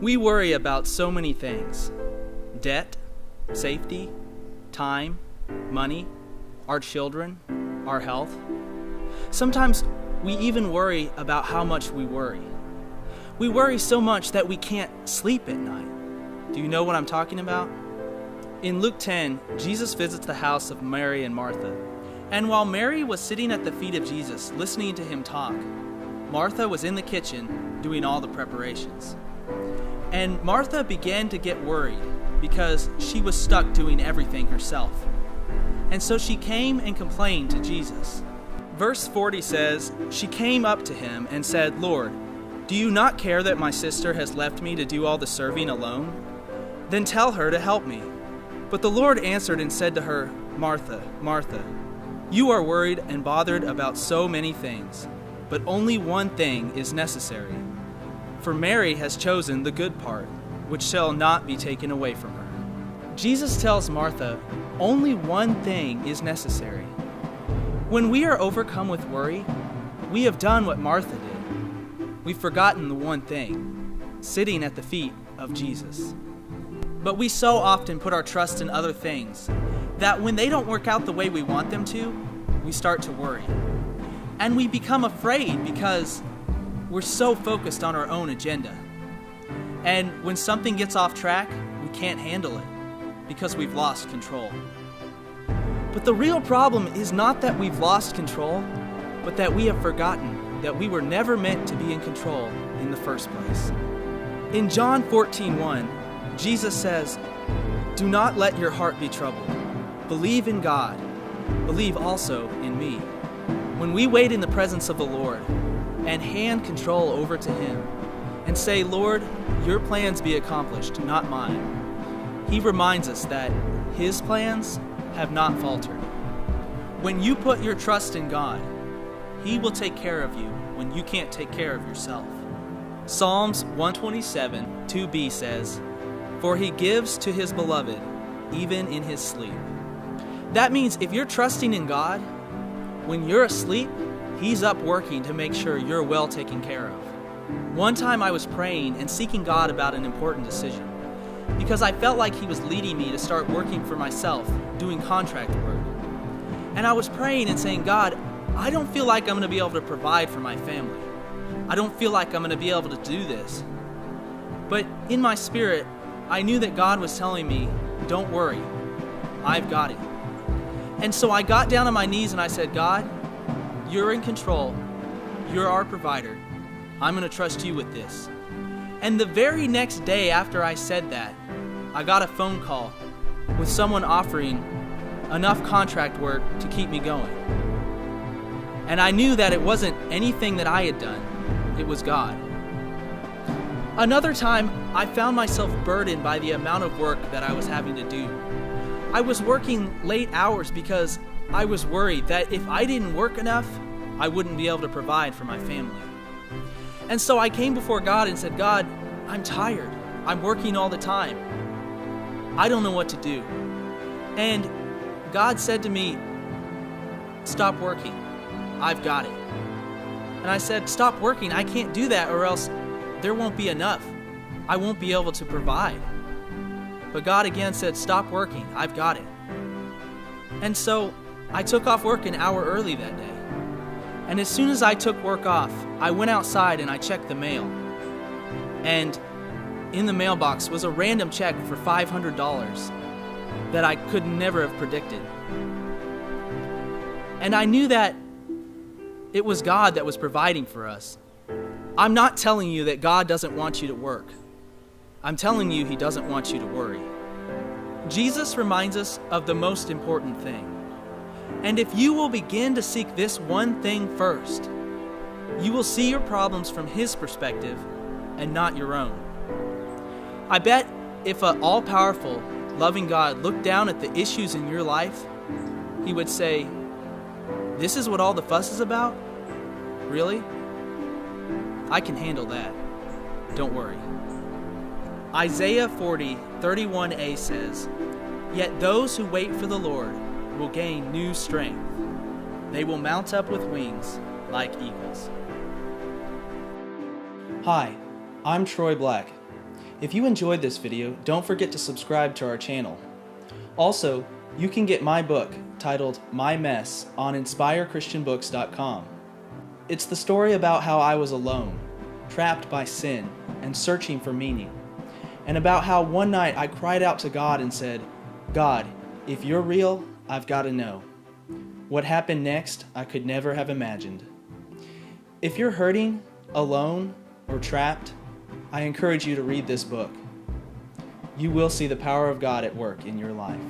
We worry about so many things: debt, safety, time, money, our children, our health. Sometimes we even worry about how much we worry. We worry so much that we can't sleep at night. Do you know what I'm talking about? In Luke 10, Jesus visits the house of Mary and Martha. And while Mary was sitting at the feet of Jesus, listening to him talk, Martha was in the kitchen doing all the preparations. And Martha began to get worried because she was stuck doing everything herself. And so she came and complained to Jesus. Verse 40 says, "She came up to him and said, 'Lord, do you not care that my sister has left me to do all the serving alone? Then tell her to help me.' But the Lord answered and said to her, 'Martha, Martha, you are worried and bothered about so many things, but only one thing is necessary. For Mary has chosen the good part, which shall not be taken away from her.'" Jesus tells Martha, only one thing is necessary. When we are overcome with worry, we have done what Martha did. We've forgotten the one thing, sitting at the feet of Jesus. But we so often put our trust in other things that when they don't work out the way we want them to, we start to worry. And we become afraid because we're so focused on our own agenda. And when something gets off track, we can't handle it because we've lost control. But the real problem is not that we've lost control, but that we have forgotten that we were never meant to be in control in the first place. In John 14:1, Jesus says, "Do not let your heart be troubled. Believe in God. Believe also in me." When we wait in the presence of the Lord and hand control over to Him and say, "Lord, your plans be accomplished, not mine," He reminds us that His plans have not faltered. When you put your trust in God, He will take care of you when you can't take care of yourself. Psalms 127, 2b says, "For He gives to His beloved, even in his sleep." That means if you're trusting in God, when you're asleep, He's up working to make sure you're well taken care of. One time I was praying and seeking God about an important decision because I felt like He was leading me to start working for myself, doing contract work. And I was praying and saying, "God, I don't feel like I'm going to be able to provide for my family. I don't feel like I'm going to be able to do this." But in my spirit, I knew that God was telling me, "Don't worry, I've got it." And so I got down on my knees and I said, "God, you're in control. You're our provider. I'm going to trust you with this." And the very next day after I said that, I got a phone call with someone offering enough contract work to keep me going. And I knew that it wasn't anything that I had done. It was God. Another time, I found myself burdened by the amount of work that I was having to do. I was working late hours because I was worried that if I didn't work enough, I wouldn't be able to provide for my family. And so I came before God and said, "God, I'm tired. I'm working all the time. I don't know what to do." And God said to me, "Stop working. I've got it." And I said, "Stop working. I can't do that or else there won't be enough. I won't be able to provide." But God again said, "Stop working. I've got it." And so I took off work an hour early that day. And as soon as I took work off, I went outside and I checked the mail. And in the mailbox was a random check for $500 that I could never have predicted. And I knew that it was God that was providing for us. I'm not telling you that God doesn't want you to work. I'm telling you He doesn't want you to worry. Jesus reminds us of the most important thing. And if you will begin to seek this one thing first, you will see your problems from His perspective and not your own. I bet if an all-powerful, loving God looked down at the issues in your life, He would say, "This is what all the fuss is about? Really? I can handle that. Don't worry." Isaiah 40:31a says, "Yet those who wait for the Lord will gain new strength. They will mount up with wings like eagles." Hi, I'm Troy Black. If you enjoyed this video, don't forget to subscribe to our channel. Also, you can get my book titled My Mess on InspireChristianBooks.com. It's the story about how I was alone, trapped by sin, and searching for meaning, and about how one night I cried out to God and said, "God, if you're real, I've got to know." What happened next, I could never have imagined. If you're hurting, alone, or trapped, I encourage you to read this book. You will see the power of God at work in your life.